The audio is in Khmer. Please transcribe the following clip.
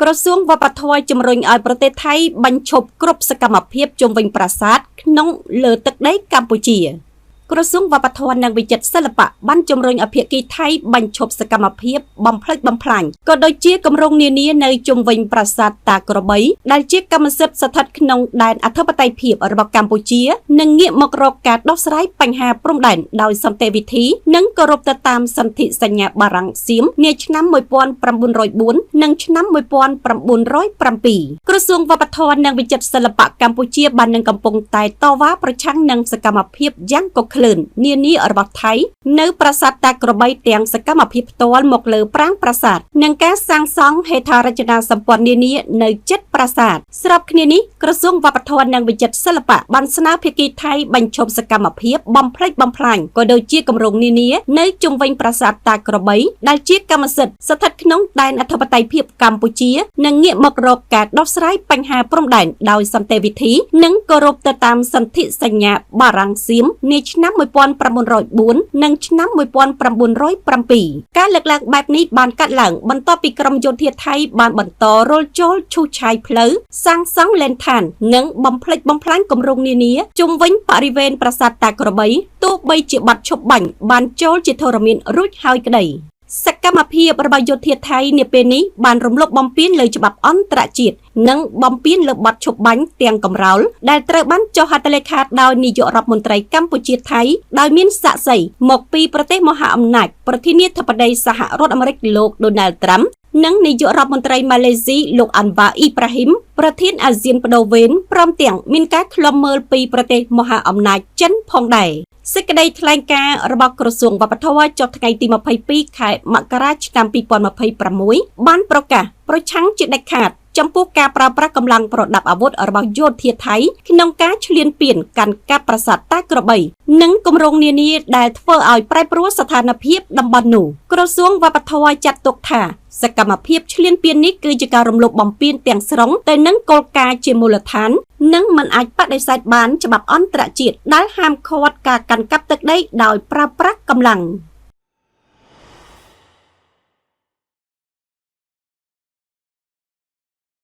ក្រសួងវប្បធម៌ជំរុញឲ្យប្រទេសថៃបញ្ឈប់គ្រប់សកម្មភាពជុំវិញប្រាសាទក្នុងលើទឹកដីកម្ពុជាក្រសួងវប្បធម៌និងវិចិត្រសិល្បៈបានជំរុញឲ្យភាគីថៃបញ្ឈប់សកម្មភាពបំផ្លិចបំផ្លាញក៏ដូចជាគម្រោងនានានៅជុំវិញប្រាសាទតាក្របីដែលជាកម្មសិទ្ធិស្ថិតក្នុងដែនអធិបតេយ្យភាពរបស់កម្ពុជានិងងាកមករកការដោះស្រាយបញ្ហាព្រំដែនដោយសន្តិវិធីនិងគោរពទៅតាមសន្ធិសញ្ញាបារាំងសៀមនាឆ្នាំ1904និងឆ្នាំ1907ក្រសួងវប្បធម៌និងវិចិត្រសិល្បៈកម្ពុជាបាននឹងកំពុងតែតវ៉ាប្រឆាំងនឹងសកម្មភាពយ៉ាងកុកក្លឿននានារបស់ថៃនៅប្រាសាទតាក្របីទាំងសកម្មភាពផ្ទាល់មកលើប្រាង្គប្រាសាទនិងការសាងសង់ហេដ្ឋារចនាសម្ព័ន្ធនានានៅជិតប្រាសាទស្របគ្នានេះក្រសួងវប្បធម៌និងវិចិត្រសិល្បៈបានស្នើភាគីថៃបញ្ឈប់សកម្មភាពបំផ្លិចបំផ្លាញក៏ដូចជាគម្រោងនានានៅជុំវិញប្រាសាទតាក្របីដែលជាកម្មសិទ្ធិស្ថិតក្នុងដែនអធិបតេយ្យភាពកម្ពុជានិងងាកមករកការដោះស្រាយបញ្ហាព្រំដែនដោយសន្តិវិធីនិងគោរពទៅតាមសន្ធិសញ្ញាបារាំងសៀមនាឆ្នាំ1904និងឆ្នាំ1907ការលើកឡើងបែបនេះបានកាត់ឡើងបន្ទាប់ពីក្រមយោធាថៃបានបន្តរុលចូលឈូសឆាយផ្លូវសាងសង់លែនឋាននិងបំផ្លិចបំផ្លាញគម្រោងនានាជុំវិញបរិវេណប្រាសាទតាក្របីទោះបីជាបាត់ឈប់បាញ់បានចូលជាធរមានរួចហើយក្តីសកម្មភាពរបស់យោធាថៃនាពេលនេះបានរំលោភបំពានលើច្បាប់អន្តរជាតិនិងបំពានលើបទឈប់បាញ់ទាំងកំរោលដែលត្រូវបានចុះហត្ថលេខាដោយនាយករដ្ឋមន្ត្រីកម្ពុជាថៃដោយមានសាក្សីមកពីប្រទេសមហាអំណាចប្រធានាធិបតីសហរដ្ឋអាមេរិកលោក Donald Trump និងនាយករដ្ឋមន្ត្រីម៉ាឡេស៊ីលោកអាន់វ៉ាអ៊ីប្រាហ៊ីមប្រធានអាស៊ានបដូវវេនព្រមទាំងមានការឃ្លាំមើលពីប្រទេសមហាអំណាចចិនផងដែរសេចក្តីថ្លែងការណ៍របស់ក្រសួងវប្បធម៌ចុះថ្ងៃទី22ខែមករាឆ្នាំ2026បានប្រកាសប្រឆាំងជាដាច់ខាតចំពោះការប្រើប្រាស់កម្លាំងប្រដាប់អាវុធរបស់យោធាថៃក្នុងការឈ្លានពានកាន់កាប់ប្រាសាទតាក្របីនិងគម្រោងនានាដែលធ្វើឲ្យប្រែប្រួលស្ថានភាពតំបន់នោះក្រសួងវប្បធម៌ចាត់ទុកថាសកម្មភាពឈ្លានពាននេះគឺជាការរំលោភបំពានទាំងស្រុងទៅនឹងគោលការណ៍ជាមូលដ្ឋាននិងមិនអាចបដិសេធបានច្បាប់អន្តរជាតិដែលហាមឃាត់ការកាន់កាប់ទឹកដីដោយប្រើប្រាស់កម្លាំង។